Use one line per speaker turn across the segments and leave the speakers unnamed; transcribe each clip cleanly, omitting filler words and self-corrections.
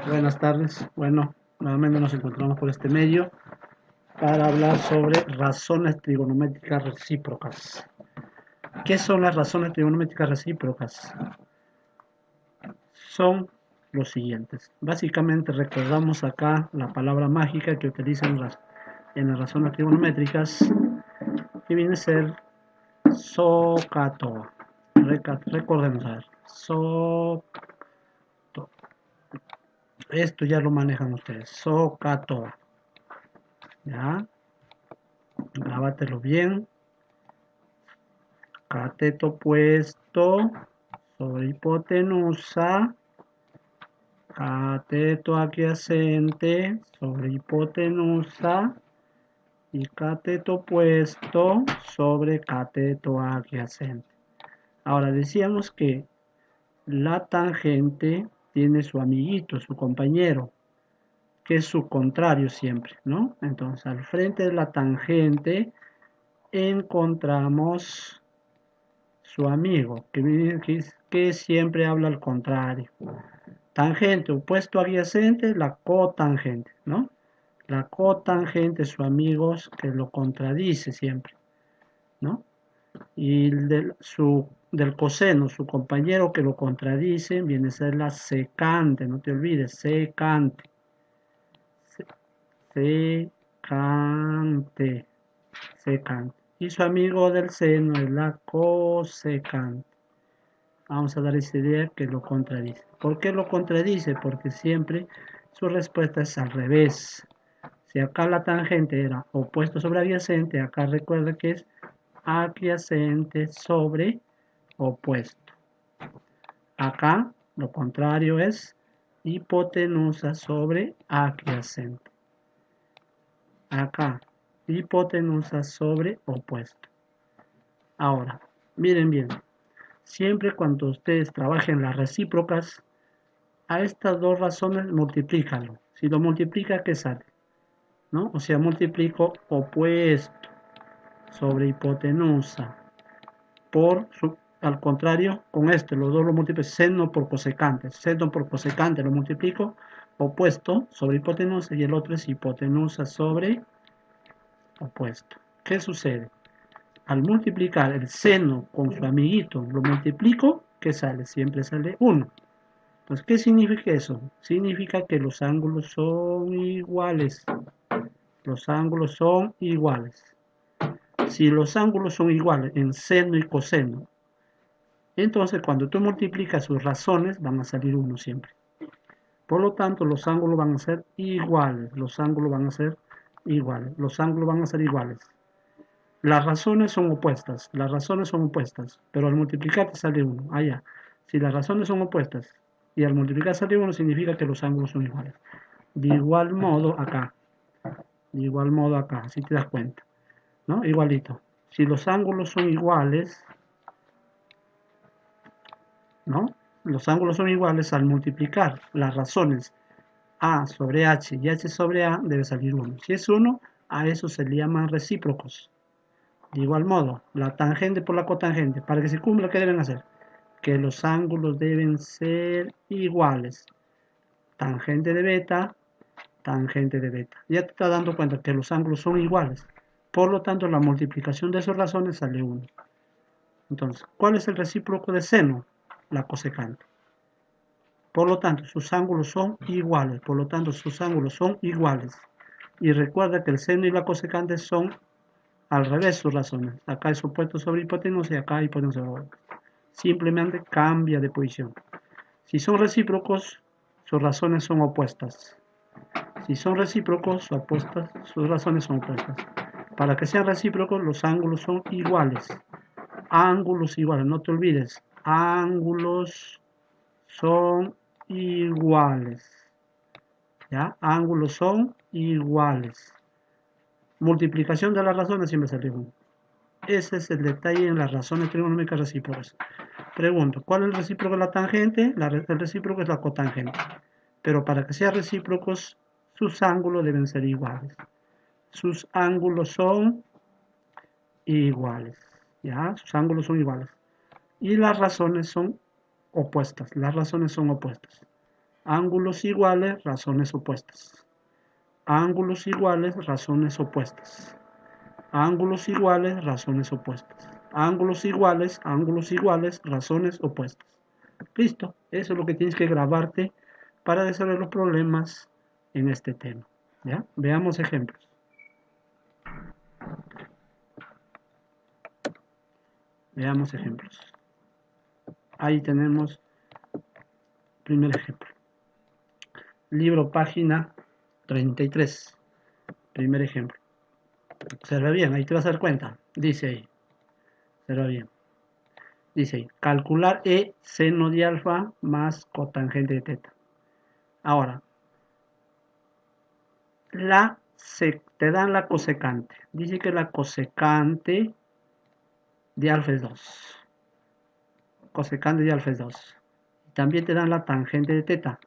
Buenas tardes. Bueno, nuevamente nos encontramos por este medio para hablar sobre razones trigonométricas recíprocas. ¿Qué son las razones trigonométricas recíprocas? Son los siguientes. Básicamente recordamos acá la palabra mágica que utilizan en las razones trigonométricas, que viene a ser SOHCAHTOA. Recordemos, a ver, SOHCAHTOA. Esto ya lo manejan ustedes, SOHCAHTOA. ¿Ya? Grábatelo bien. Cateto opuesto sobre hipotenusa. Cateto adyacente sobre hipotenusa. Y cateto opuesto sobre cateto adyacente. Ahora decíamos que la tangente tiene su amiguito, su compañero, que es su contrario siempre, ¿no? Entonces, al frente de la tangente encontramos su amigo, que siempre habla al contrario. Tangente, opuesto adyacente, la cotangente, ¿no? La cotangente, su amigo, que lo contradice siempre, ¿no? Y del coseno, su compañero que lo contradice, viene a ser la secante, no te olvides, secante. Secante, secante. Y su amigo del seno es la cosecante. Vamos a dar esa idea que lo contradice. ¿Por qué lo contradice? Porque siempre su respuesta es al revés. Si acá la tangente era opuesto sobre adyacente, acá recuerda que es adyacente sobre opuesto. Acá lo contrario es hipotenusa sobre adyacente. Acá hipotenusa sobre opuesto. Ahora, miren bien. Siempre cuando ustedes trabajen las recíprocas, a estas dos razones multiplícalo. Si lo multiplica, ¿qué sale? ¿No? O sea, multiplico opuesto sobre hipotenusa al contrario, con este, los dos lo multiplico, seno por cosecante. Seno por cosecante lo multiplico, opuesto sobre hipotenusa, y el otro es hipotenusa sobre opuesto. ¿Qué sucede? Al multiplicar el seno con su amiguito, lo multiplico, ¿qué sale? Siempre sale 1. Entonces, ¿qué significa eso? Significa que los ángulos son iguales. Los ángulos son iguales. Si los ángulos son iguales en seno y coseno, entonces cuando tú multiplicas sus razones, van a salir 1 siempre. Por lo tanto, los ángulos van a ser iguales. Los ángulos van a ser iguales. Los ángulos van a ser iguales. Las razones son opuestas. Las razones son opuestas. Pero al multiplicar te sale 1. Allá. Si las razones son opuestas y al multiplicar sale 1, significa que los ángulos son iguales. De igual modo acá. De igual modo acá, si te das cuenta. ¿No? Igualito. Si los ángulos son iguales, ¿no? Los ángulos son iguales al multiplicar las razones a sobre h y h sobre a debe salir 1. Si es 1, a eso se le llaman recíprocos. De igual modo, la tangente por la cotangente, para que se cumpla, ¿qué deben hacer? Que los ángulos deben ser iguales. Tangente de beta, tangente de beta. Ya te estás dando cuenta que los ángulos son iguales. Por lo tanto, la multiplicación de sus razones sale 1. Entonces, ¿cuál es el recíproco de seno? La cosecante. Por lo tanto, sus ángulos son iguales. Por lo tanto, sus ángulos son iguales. Y recuerda que el seno y la cosecante son al revés sus razones. Acá es opuesto sobre hipotenusa y acá hipotenusa sobre opuesto. Simplemente cambia de posición. Si son recíprocos, sus razones son opuestas. Si son recíprocos, sus razones son opuestas. Para que sean recíprocos, los ángulos son iguales. Ángulos iguales, no te olvides. Ángulos son iguales. ¿Ya? Ángulos son iguales. Multiplicación de las razones siempre sale 1. Ese es el detalle en las razones trigonométricas recíprocas. Pregunto, ¿cuál es el recíproco de la tangente? El recíproco es la cotangente. Pero para que sean recíprocos, sus ángulos deben ser iguales. Sus ángulos son iguales. ¿Ya? Sus ángulos son iguales. Y las razones son opuestas. Las razones son opuestas. Ángulos iguales, razones opuestas. Ángulos iguales, razones opuestas. Ángulos iguales, razones opuestas. Ángulos iguales, razones opuestas. Listo, eso es lo que tienes que grabarte para resolver los problemas en este tema. ¿Ya? Veamos ejemplos. Veamos ejemplos. Ahí tenemos primer ejemplo. Libro, página 33. Primer ejemplo. Observa bien, ahí te vas a dar cuenta. Dice ahí. Observa bien. Dice ahí, calcular E seno de alfa más cotangente de teta. Ahora, te dan la cosecante. Dice que la cosecante de alfa es 2. Cosecante de alfa es 2. También te dan la tangente de teta.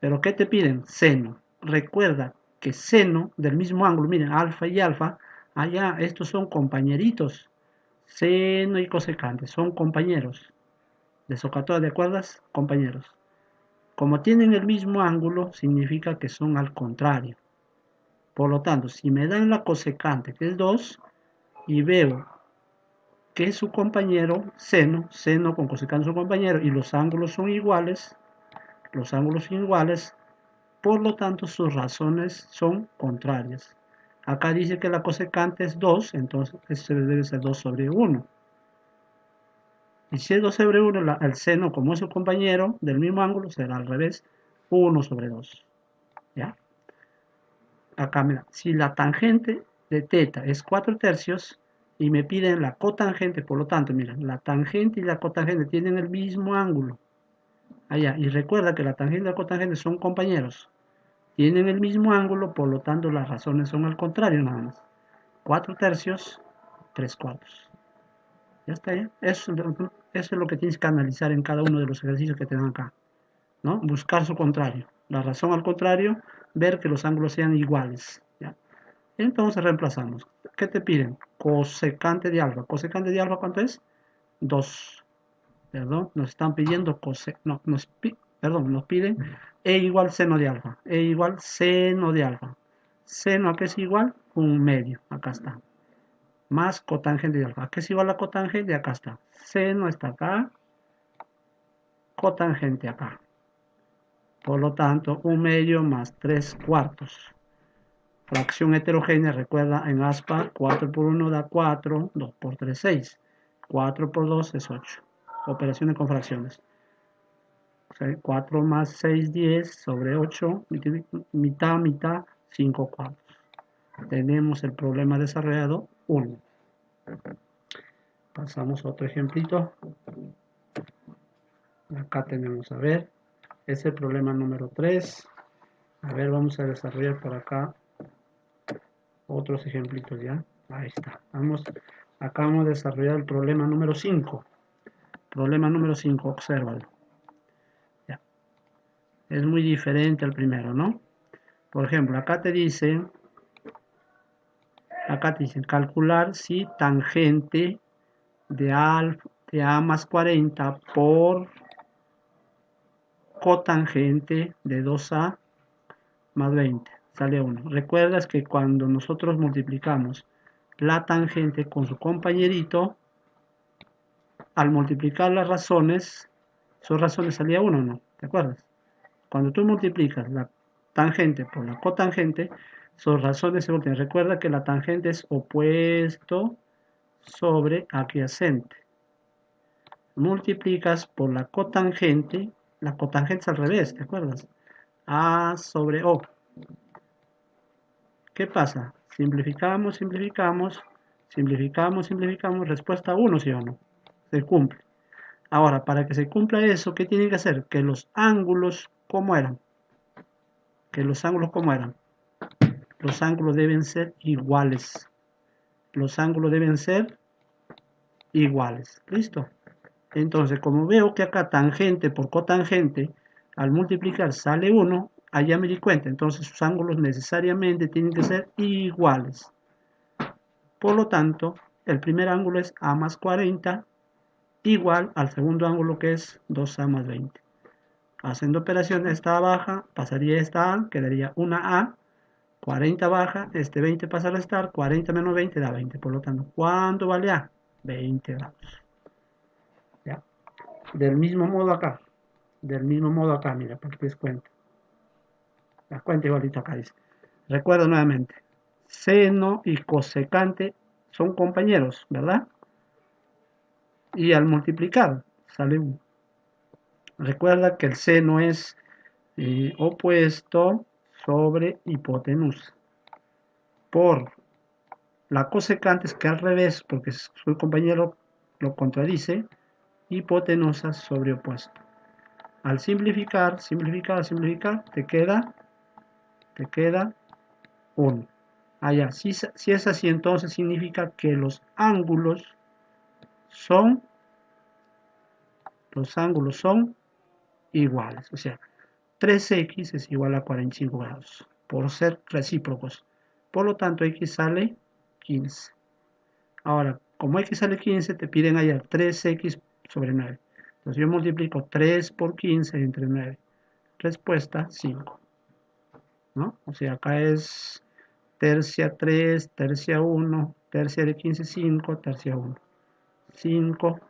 ¿Pero qué te piden? Seno. Recuerda que seno del mismo ángulo, miren, alfa y alfa, allá estos son compañeritos. Seno y cosecante son compañeros. De Socatoa, ¿de acuerdas? Compañeros. Como tienen el mismo ángulo, significa que son al contrario. Por lo tanto, si me dan la cosecante, que es 2, y veo que su compañero, seno con cosecante son compañeros, y los ángulos son iguales, por lo tanto sus razones son contrarias. Acá dice que la cosecante es 2, entonces eso debe ser 2 sobre 1. Y si es 2 sobre 1, el seno, como es su compañero del mismo ángulo, será al revés, 1 sobre 2. ¿Ya? Acá, mira, si la tangente de teta es 4 tercios y me piden la cotangente, por lo tanto, mira, la tangente y la cotangente tienen el mismo ángulo. Allá, y recuerda que la tangente y la cotangente son compañeros. Tienen el mismo ángulo, por lo tanto, las razones son al contrario nada más. 4 tercios, 3 cuartos. Ya está, ¿ya? Eso es lo que tienes que analizar en cada uno de los ejercicios que te dan acá, ¿no? Buscar su contrario. La razón al contrario, ver que los ángulos sean iguales, ¿ya? Entonces reemplazamos. ¿Qué te piden? Cosecante de alfa. ¿Cosecante de alfa cuánto es? 2. Perdón, nos están pidiendo nos piden E igual seno de alfa. E igual seno de alfa. Seno a qué es igual? 1/2. Acá está. Más cotangente de alfa. ¿A qué es igual la cotangente? Acá está. Seno está acá. Cotangente acá. Por lo tanto, 1/2 más 3 cuartos. Fracción heterogénea, recuerda en aspa, 4 por 1 da 4, 2 por 3, 6. 4 por 2 es 8. Operaciones con fracciones. O sea, 4 más 6, 10 sobre 8, mitad, mitad, 5 cuartos. Tenemos el problema desarrollado 1. Pasamos a otro ejemplito. Acá tenemos, a ver, es el problema número 3. A ver, vamos a desarrollar por acá otros ejemplitos ya. Ahí está. Acabamos de desarrollar el problema número 5. Problema número 5, obsérvalo. Ya. Es muy diferente al primero, ¿no? Por ejemplo, acá te dicen calcular si tangente de A más 40 por cotangente de 2A más 20. Sale 1. Recuerdas que cuando nosotros multiplicamos la tangente con su compañerito, al multiplicar las razones, sus razones salía 1, ¿no? ¿Te acuerdas? Cuando tú multiplicas la tangente por la cotangente, sus razones se voltean. Recuerda que la tangente es opuesto sobre adyacente. Multiplicas por la cotangente es al revés, ¿te acuerdas? A sobre O. ¿Qué pasa? Simplificamos, respuesta 1, ¿sí o no? Se cumple. Ahora, para que se cumpla eso, ¿qué tiene que hacer? Que los ángulos, ¿cómo eran? Los ángulos deben ser iguales. Los ángulos deben ser iguales. ¿Listo? Entonces, como veo que acá tangente por cotangente, al multiplicar sale 1, allá me di cuenta. Entonces, sus ángulos necesariamente tienen que ser iguales. Por lo tanto, el primer ángulo es A más 40, igual al segundo ángulo que es 2A más 20. Haciendo operación, esta baja, pasaría esta A, quedaría una A, 40 baja, este 20 pasa a restar, 40 menos 20 da 20. Por lo tanto, ¿cuánto vale A? 20 grados. ¿Ya? Del mismo modo acá, mira, para que les cuento. La cuenta igualito acá dice. Recuerdo nuevamente, seno y cosecante son compañeros, ¿verdad? Y al multiplicar sale 1. Recuerda que el seno es opuesto sobre hipotenusa. Por la cosecante es que al revés, porque su compañero lo contradice, hipotenusa sobre opuesto. Al simplificar, te queda 1. Allá, si es así, entonces significa que los ángulos son iguales. O sea, 3x es igual a 45 grados, por ser recíprocos. Por lo tanto, x sale 15. Ahora, como x sale 15, te piden hallar 3x sobre 9. Entonces yo multiplico 3 por 15 entre 9. Respuesta 5. ¿No? O sea, acá es tercia 3, tercia 1, tercia de 15, 5, tercia 1. 5,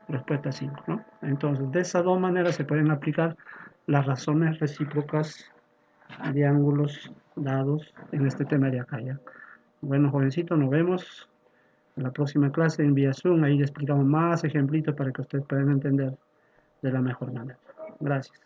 respuesta 5, ¿no? Entonces, de esas dos maneras se pueden aplicar las razones recíprocas de ángulos dados en este tema de acá, ¿ya? Bueno, jovencitos, nos vemos en la próxima clase en vía Zoom. Ahí les explicamos más ejemplitos para que ustedes puedan entender de la mejor manera. Gracias.